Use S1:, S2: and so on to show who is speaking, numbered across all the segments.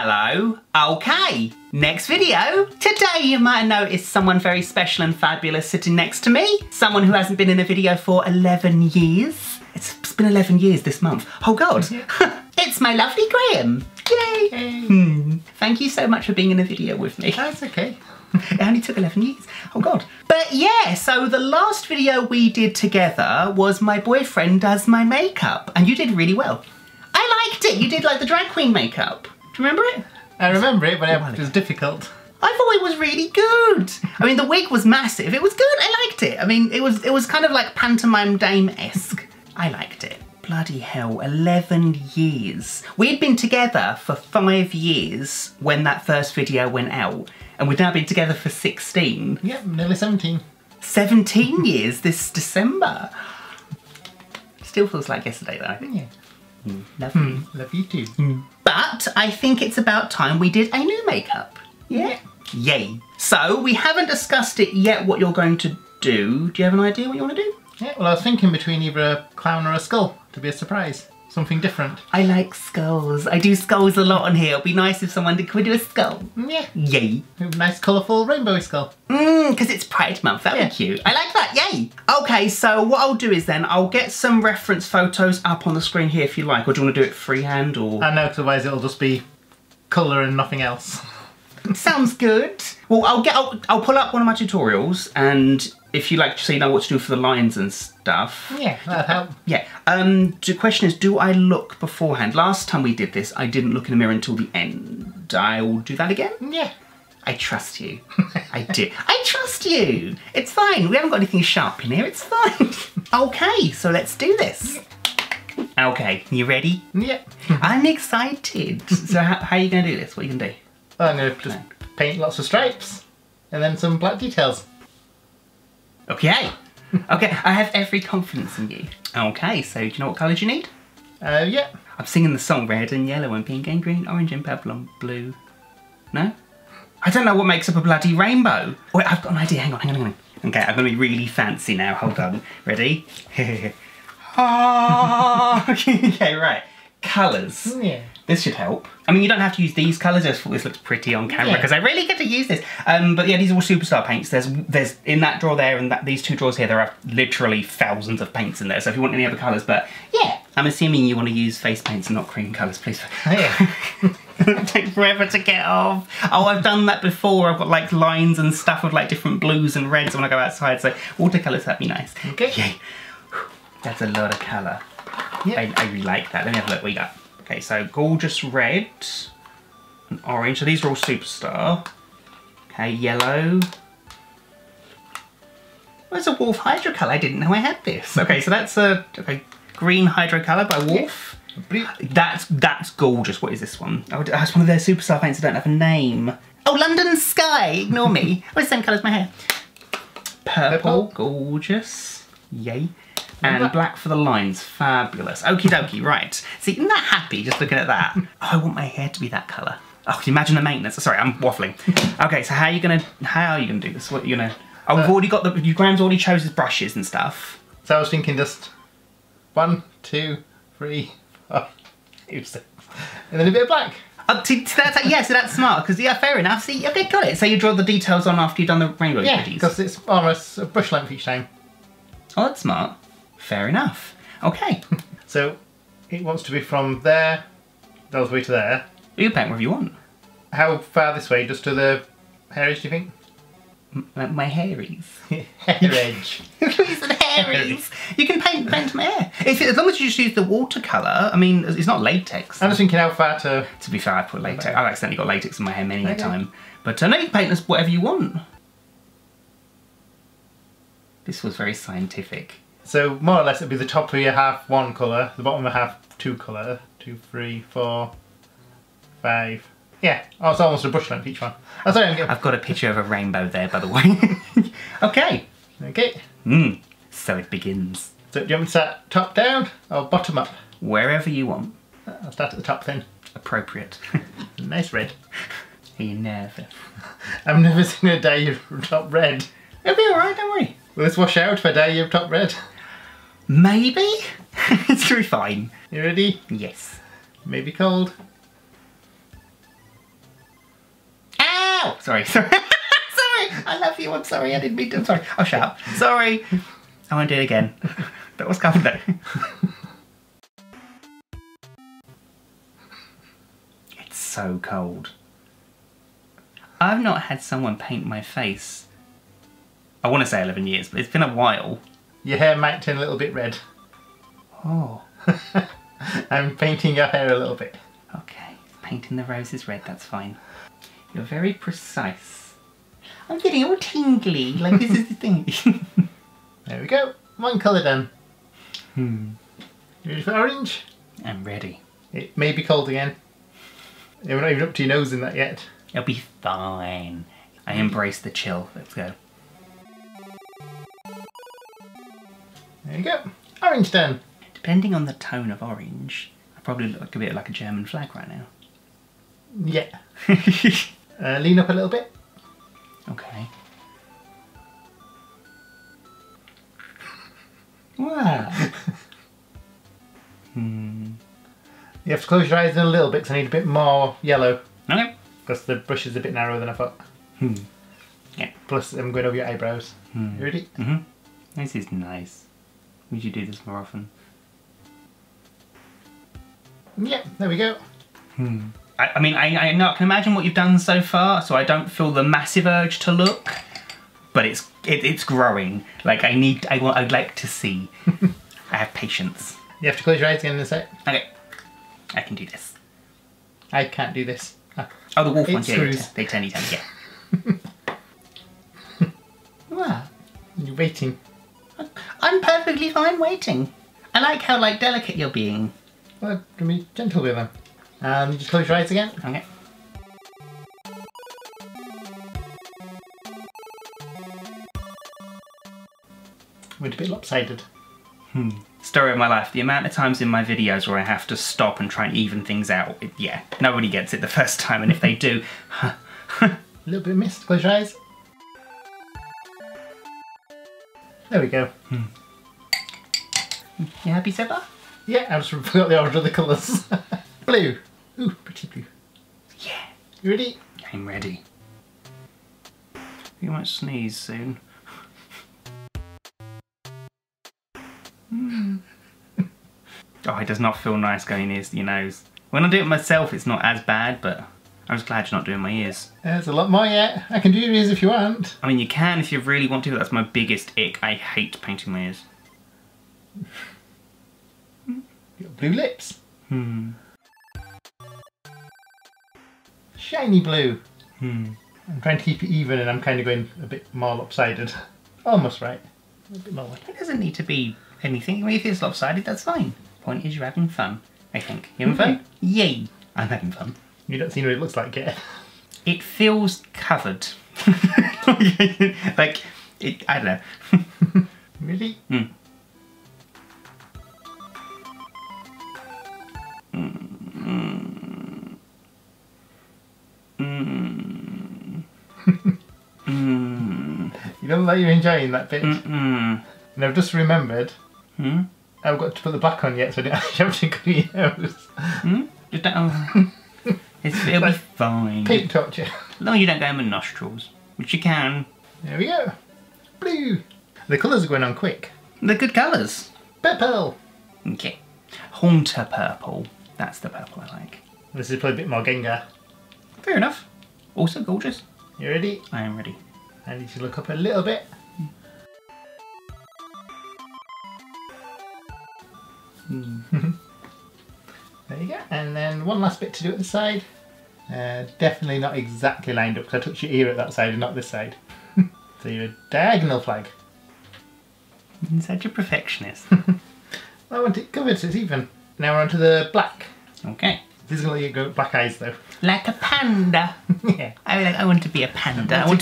S1: Hello. Okay, next video. Today you might have noticed someone very special and fabulous sitting next to me. Someone who hasn't been in a video for 11 years. It's been 11 years this month. Oh God. It's my lovely Graham. Yay. Hey. Thank you so much for being in a video with me.
S2: That's okay.
S1: It only took 11 years. Oh God. But yeah, so the last video we did together was my boyfriend does my makeup, and you did really well. I liked it. You did like the drag queen makeup. Do you remember it?
S2: I remember it, but it was difficult.
S1: I thought it was really good. I mean, the wig was massive. It was good. I liked it. I mean, it was kind of like pantomime dame-esque. I liked it. Bloody hell, 11 years. We'd been together for 5 years when that first video went out, and we've now been together for 16.
S2: Yep, nearly 17.
S1: 17 years this December. Still feels like yesterday though, I think.
S2: Yeah.
S1: Lovely.
S2: Love you too.
S1: But I think it's about time we did a new makeup. Yeah. Yay. So we haven't discussed it yet what you're going to do. Do you have an idea what you want to do?
S2: Yeah, well I was thinking between either a clown or a skull to be a surprise. Something different.
S1: I like skulls. I do skulls a lot on here. It'd be nice if someone did, could we do a skull?
S2: Yeah.
S1: Yay.
S2: A nice colourful rainbowy skull.
S1: Because it's Pride Month, that'd be cute. I like that, yay. Okay, so what I'll do is then, I'll get some reference photos up on the screen here if you like, or do you want to do it freehand or?
S2: I know, because otherwise it'll just be colour and nothing else.
S1: Sounds good. Well, I'll pull up one of my tutorials, and if you like, so you know what to do for the lines and stuff.
S2: Yeah, that'd help.
S1: Yeah. The question is, do I look beforehand? Last time we did this, I didn't look in the mirror until the end. I'll do that again?
S2: Yeah.
S1: I trust you. I do. I trust you. It's fine. We haven't got anything sharp in here. It's fine. Okay, so let's do this. Okay, you ready?
S2: Yeah.
S1: I'm excited. So how are you going to do this? What are you going to do?
S2: I'm going to just paint lots of stripes and then some black details.
S1: Okay. Okay, I have every confidence in you. Okay, so do you know what colours you need?
S2: Yeah.
S1: I'm singing the song red and yellow and pink and green, orange and purple and blue. No? I don't know what makes up a bloody rainbow. Wait, I've got an idea. Hang on. Okay, I'm going to be really fancy now. Hold on. Ready? Okay, right. Colours.
S2: Yeah.
S1: This should help. I mean, you don't have to use these colours. I just thought this looks pretty on camera because I really get to use this. But yeah, these are all superstar paints. There's in that drawer there and these two drawers here, there are literally thousands of paints in there. So if you want any other colours, but yeah, I'm assuming you want to use face paints and not cream colours, please.
S2: Yeah.
S1: It takes forever to get off. Oh, I've done that before. I've got like lines and stuff with like different blues and reds when I go outside. So watercolours, that'd be nice.
S2: Okay.
S1: Yay. That's a lot of colour.
S2: Yeah.
S1: I really like that. Let me have a look. What you got? Okay, so gorgeous red and orange. So these are all superstar. Okay, yellow. Where's a Wolf Hydrocolour? I didn't know I had this. Okay, so that's a green Hydrocolour by Wolf.
S2: Yeah.
S1: That's gorgeous. What is this one? Oh, that's one of their superstar paints. I don't have a name. Oh, London Sky. Ignore me. Oh, it's the same colour as my hair. Purple. Gorgeous. Yay. And black for the lines, fabulous. Okie dokie, right. See, isn't that happy just looking at that? Oh, I want my hair to be that colour. Oh, can you imagine the maintenance? Sorry, I'm waffling. Okay, so how are you gonna do this? What are you gonna? Oh, we've already got Graham's already chose his brushes and stuff.
S2: So I was thinking just 1, 2, 3, 4, 5, 6, and then a bit of black.
S1: Yeah, so that's smart, because yeah, fair enough. See, okay, got it. So you draw the details on after you've done the rainbow
S2: Yeah,
S1: pretties.
S2: because it's almost a brush length each time.
S1: Oh, that's smart. Fair enough. Okay.
S2: So it wants to be from there, all the way to there.
S1: You paint wherever you want.
S2: How far this way? Just to the hair edge, do you think?
S1: My hairies.
S2: Hair edge.
S1: It's the hairies. You can paint my hair. As long as you just use the watercolour. I mean, it's not latex.
S2: I'm just thinking how far to...
S1: To be fair, I put latex. I've accidentally got latex in my hair many a time. But no, you can paint this whatever you want. This was very scientific.
S2: So more or less it'd be the top of your half one colour, the bottom of half two colour. 2, 3, 4, 5. Yeah, oh, it's almost a brush length each one. Oh, sorry,
S1: I've got a picture of a rainbow there, by the way. Okay.
S2: Okay.
S1: So it begins.
S2: So do you want me to start top down or bottom up?
S1: Wherever you want.
S2: I'll start at the top then.
S1: Appropriate.
S2: Nice red.
S1: Are you nervous?
S2: I've never seen a dye your top red.
S1: It'll be alright, don't worry.
S2: Will this wash out if I dye your top red?
S1: Maybe? It's gonna be fine.
S2: You ready?
S1: Yes.
S2: Maybe cold.
S1: Ow! Sorry. Sorry. Sorry. I love you. I'm sorry. I didn't mean to. I'm sorry. I'll shut up. Sorry. I won't do it again. That was covered though. It's so cold. I've not had someone paint my face. I want to say 11 years, but it's been a while.
S2: Your hair might turn a little bit red.
S1: Oh.
S2: I'm painting your hair a little bit.
S1: Okay. Painting the roses red, that's fine. You're very precise. I'm getting all tingly, like this is the thing.
S2: There we go. One colour done.
S1: Hmm.
S2: You ready for orange?
S1: I'm ready.
S2: It may be cold again. We're not even up to your nose in that yet.
S1: It'll be fine. I embrace the chill. Let's go.
S2: There you go. Orange done.
S1: Depending on the tone of orange, I probably look a bit like a German flag right now.
S2: Yeah. Lean up a little bit.
S1: Okay. Wow.
S2: You have to close your eyes in a little bit because I need a bit more yellow.
S1: Okay.
S2: Because the brush is a bit narrower than I thought.
S1: Yeah.
S2: Plus I'm going over your eyebrows. You ready?
S1: This is nice. We should do this more often.
S2: Yeah, there we go.
S1: I mean, I know, I can imagine what you've done so far, so I don't feel the massive urge to look, but it's growing. Like I'd like to see. I have patience.
S2: You have to close your eyes again in a sec.
S1: Okay, I can do this.
S2: I can't do this.
S1: Oh, the wolf ones, yeah,
S2: screws.
S1: they turn, yeah. What?
S2: You're waiting.
S1: I'm perfectly fine waiting. I like how delicate you're being.
S2: Well, can be gentle with them. And you just close your eyes again.
S1: Okay.
S2: Went a bit lopsided.
S1: Story of my life. The amount of times in my videos where I have to stop and try and even things out. Yeah, nobody gets it the first time, and if they do...
S2: A little bit missed. Close your eyes. There we go.
S1: You happy so far?
S2: Yeah, I just forgot the order of the colours. Blue. Ooh, pretty blue.
S1: Yeah.
S2: You ready?
S1: I'm ready. You might sneeze soon. Oh, it does not feel nice going near your nose. When I do it myself, it's not as bad, but I'm just glad you're not doing my ears.
S2: There's a lot more yet. I can do your ears if you want.
S1: I mean, you can if you really want to, but that's my biggest ick. I hate painting my ears.
S2: You got blue lips. Shiny blue. I'm trying to keep it even and I'm kind of going a bit more lopsided. Almost right. A bit more.
S1: It doesn't need to be anything. I mean, if it's lopsided, that's fine. Point is you're having fun, I think. You having fun? Yay! I'm having fun.
S2: You don't see what it looks like yet.
S1: It feels covered. Like, I don't know.
S2: Ready? You don't look like you're enjoying that bit. And I've just remembered I've got to put the black on yet, so I didn't actually have to go your nose.
S1: Just don't, it'll be fine.
S2: Paint torture.
S1: As long as you don't go in my nostrils, which you can.
S2: There we go. Blue. The colours are going on quick.
S1: They're good colours.
S2: Purple.
S1: Okay. Haunter purple. That's the purple I like.
S2: This is probably a bit more Gengar.
S1: Fair enough. Also gorgeous.
S2: You ready?
S1: I am ready.
S2: I need to look up a little bit. There you go. And then one last bit to do at the side. Definitely not exactly lined up because I touched your ear at that side and not this side. So you're a diagonal flag.
S1: You're such a perfectionist.
S2: I want it covered so it's even. Now we're on to the black.
S1: Okay.
S2: This is going to let you go black eyes though.
S1: Like a panda.
S2: Yeah.
S1: I want to be a panda. I want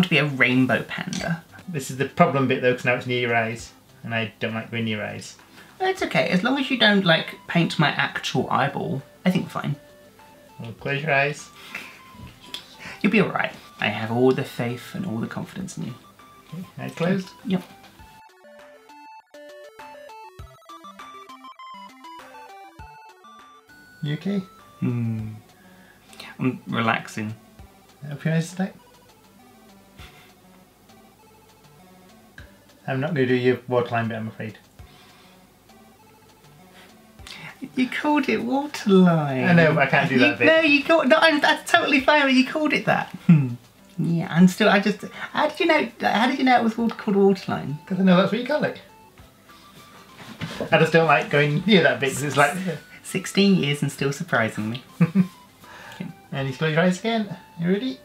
S1: to be a rainbow panda.
S2: This is the problem bit though because now it's near your eyes. And I don't like going near your eyes.
S1: It's okay. As long as you don't, like, paint my actual eyeball, I think we're fine.
S2: Well, close your eyes.
S1: You'll be alright. I have all the faith and all the confidence in you.
S2: Okay, eyes closed.
S1: Yep.
S2: You okay?
S1: I'm relaxing.
S2: Open your eyes tonight. I'm not going to do your waterline bit, I'm afraid.
S1: You called it waterline.
S2: I know, but I can't do that bit.
S1: No, you called. No, that's totally fine. But you called it that. Yeah, I'm still. I just. How did you know? How did you know it was called waterline?
S2: Because I know that's what you call it. I just don't like going near that bit because it's like.
S1: 16 years and still surprising me.
S2: And you close your eyes again. You ready?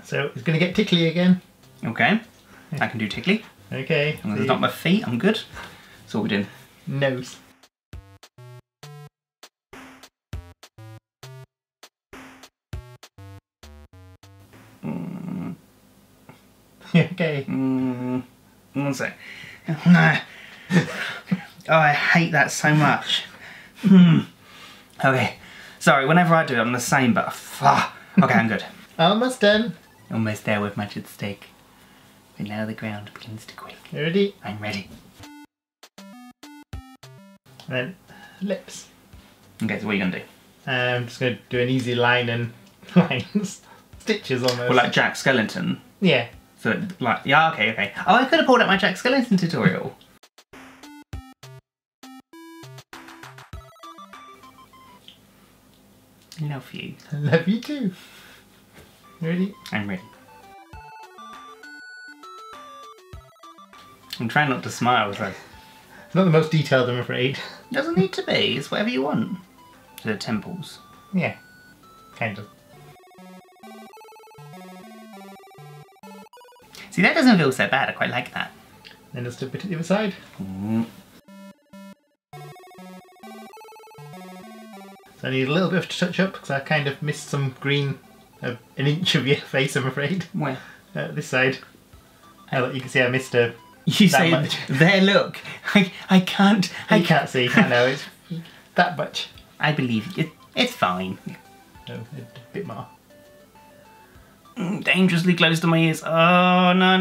S2: So it's going to get tickly again.
S1: Okay, I can do tickly.
S2: Okay.
S1: I'm going to stop my feet. I'm good. So what we're doing?
S2: Nose. Okay.
S1: One sec. No. Oh, I hate that so much. Okay. Sorry, whenever I do it, I'm the same, but okay, I'm good.
S2: Almost done.
S1: Almost there with much at stake. But now the ground begins to quake.
S2: You ready?
S1: I'm ready.
S2: And then lips.
S1: Okay, so what are you going to do?
S2: I'm just going to do an easy line and lines. Stitches almost.
S1: Well, like Jack Skellington.
S2: Yeah.
S1: So, like, yeah, okay. Oh, I could have pulled up my Jack Skellington tutorial. Love you.
S2: Love you too. You ready?
S1: I'm ready. I'm trying not to smile, so.
S2: It's not the most detailed, I'm afraid.
S1: Doesn't need to be, it's whatever you want. To the temples.
S2: Yeah, kind of.
S1: See, that doesn't feel so bad, I quite like that.
S2: Then just a bit at the other side. So I need a little bit of touch up because I kind of missed some green, an inch of your face, I'm afraid.
S1: Where?
S2: This side. You can see I missed a.
S1: You
S2: that
S1: say,
S2: much.
S1: There, look. I can't.
S2: You can't see. I know it's that much.
S1: I believe you. It's fine.
S2: No, a bit more.
S1: Dangerously close to my ears. Oh, no.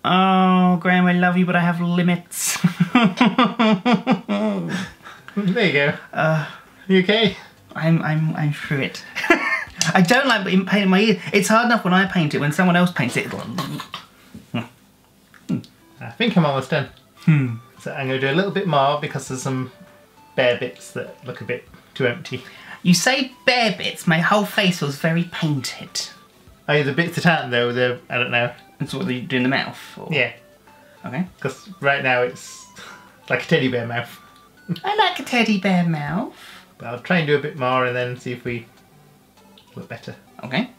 S1: Oh, Graham, I love you, but I have limits.
S2: There you go. You okay?
S1: I'm through it. I don't like painting my ears. It's hard enough when I paint it. When someone else paints it,
S2: I think I'm almost done. So I'm going to do a little bit more because there's some bare bits that look a bit too empty.
S1: You say bare bits, my whole face was very painted.
S2: Oh, yeah, the bits that aren't though, I don't know.
S1: That's what you do in the mouth? Or?
S2: Yeah.
S1: Okay.
S2: Because right now it's like a teddy bear mouth.
S1: I like a teddy bear mouth.
S2: But I'll try and do a bit more and then see if we look better.
S1: Okay.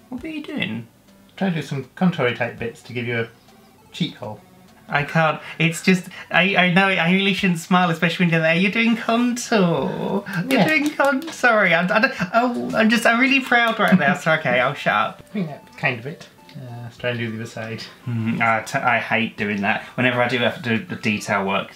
S1: What were you doing?
S2: Try to do some contoury type bits to give you a cheek hole.
S1: I can't. It's just. I know. I really shouldn't smile, especially when you're there. You're doing contour. You're doing contour. Sorry. I'm really proud right now. So okay, I'll shut up.
S2: I think that's kind of it. Let's try and do the other side.
S1: I hate doing that. Whenever I do have to do the detail work.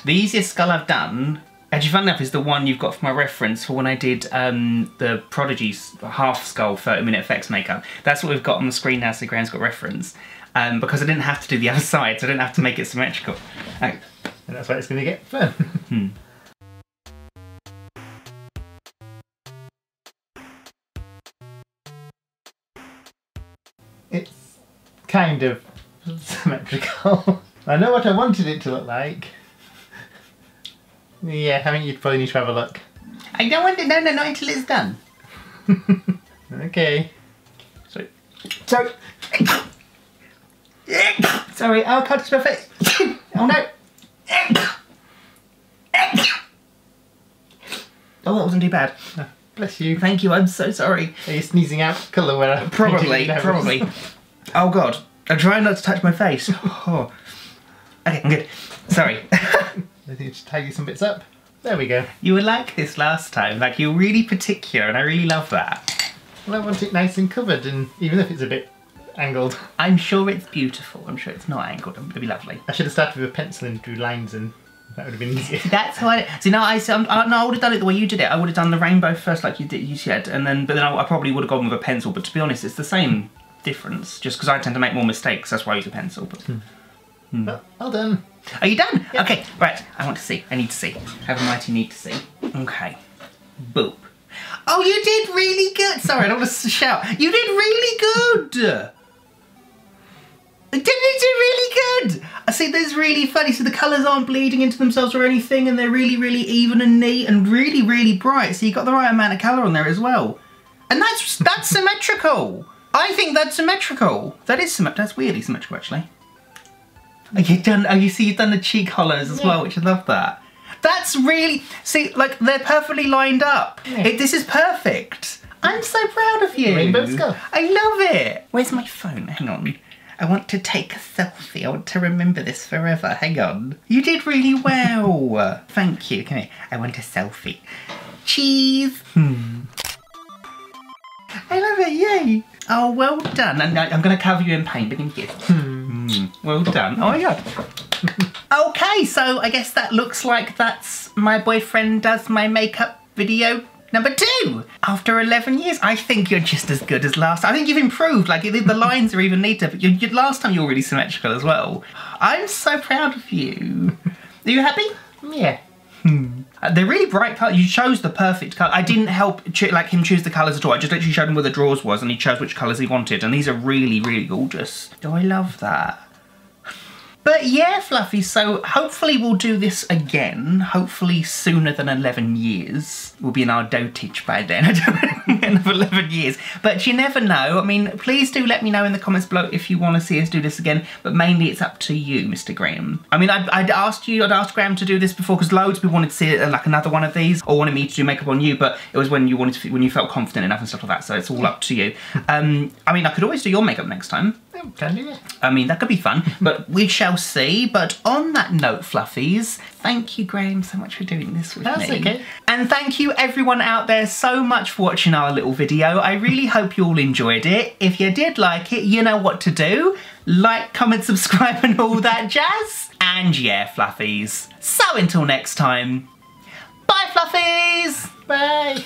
S1: The easiest skull I've done, actually fun enough, is the one you've got for my reference for when I did the Prodigy's half skull 30-minute effects makeup. That's what we've got on the screen now, so Graham's got reference. Because I didn't have to do the other side, so I didn't have to make it symmetrical. Okay.
S2: And that's why it's going to get fun. It's kind of symmetrical. I know what I wanted it to look like. Yeah, I think you'd probably need to have a look.
S1: I don't want to. No, not until it's done.
S2: Okay.
S1: Sorry. Sorry, I can't touch my face. Oh no. Oh, that wasn't too bad.
S2: Bless you.
S1: Thank you, I'm so sorry.
S2: Are you sneezing out colour when I
S1: Probably. Oh god. I'm trying not to touch my face. Oh. Okay, I'm good. Sorry.
S2: I think just tidy some bits up. There we go.
S1: You were like this last time. Like, you were really particular, and I really love that.
S2: Well, I want it nice and covered, and even if it's a bit angled.
S1: I'm sure it's beautiful. I'm sure it's not angled. It'll be lovely.
S2: I should have started with a pencil and drew lines, and that would have been easier.
S1: That's how I. See, no, I would have done it the way you did it. I would have done the rainbow first, like you said, and then. But then I probably would have gone with a pencil. But to be honest, it's the same difference, just because I tend to make more mistakes. That's why I use a pencil. But,
S2: Well done.
S1: Are you done?
S2: Yeah.
S1: Okay, right. I want to see. I need to see. Have a mighty need to see. Okay. Boop. Oh, you did really good. Sorry, I don't want to shout. You did really good. Didn't you do really good? I see. That's really funny. So the colours aren't bleeding into themselves or anything, and they're really, really even and neat and really, really bright. So you got the right amount of colour on there as well. And that's symmetrical. I think that's symmetrical. That is symmetrical. That's weirdly symmetrical, actually. You've done. Oh, you see, you've done the cheek hollows as well, which I love that. That's really, see, like they're perfectly lined up.
S2: Yeah.
S1: This is perfect. I'm so proud of you.
S2: Rainbow skull.
S1: I love it. Where's my phone? Hang on. I want to take a selfie. I want to remember this forever. Hang on. You did really well. Thank you. Come here. I want a selfie. Cheese. I love it. Yay. Oh, well done. And I'm going to cover you in paint. Begin gift. Well done. Oh my god. Okay, so I guess that looks like that's my boyfriend does my makeup video number 2. After 11 years, I think you're just as good as last time. I think you've improved. Like, the lines are even neater. But last time you were really symmetrical as well. I'm so proud of you. Are you happy?
S2: Yeah.
S1: They're really bright colours. You chose the perfect colour. I didn't help him choose the colours at all. I just literally showed him where the drawers was and he chose which colours he wanted. And these are really, really gorgeous. Oh, I love that. But yeah, Fluffy, so hopefully we'll do this again. Hopefully sooner than 11 years. We'll be in our dotage by then. I don't know, another 11 years. But you never know. I mean, please do let me know in the comments below if you want to see us do this again. But mainly it's up to you, Mr. Graham. I mean, I'd asked Graham to do this before because loads of people wanted to see like another one of these or wanted me to do makeup on you. But it was when you felt confident enough and stuff like that. So it's all up to you. I mean, I could always do your makeup next time.
S2: Can do it.
S1: I mean, that could be fun, but we shall see. But on that note, Fluffies, thank you, Graham, so much for doing this with me.
S2: That's okay.
S1: And thank you, everyone out there, so much for watching our little video. I really hope you all enjoyed it. If you did like it, you know what to do. Like, comment, subscribe, and all that jazz. And yeah, Fluffies. So until next time, bye, Fluffies!
S2: Bye.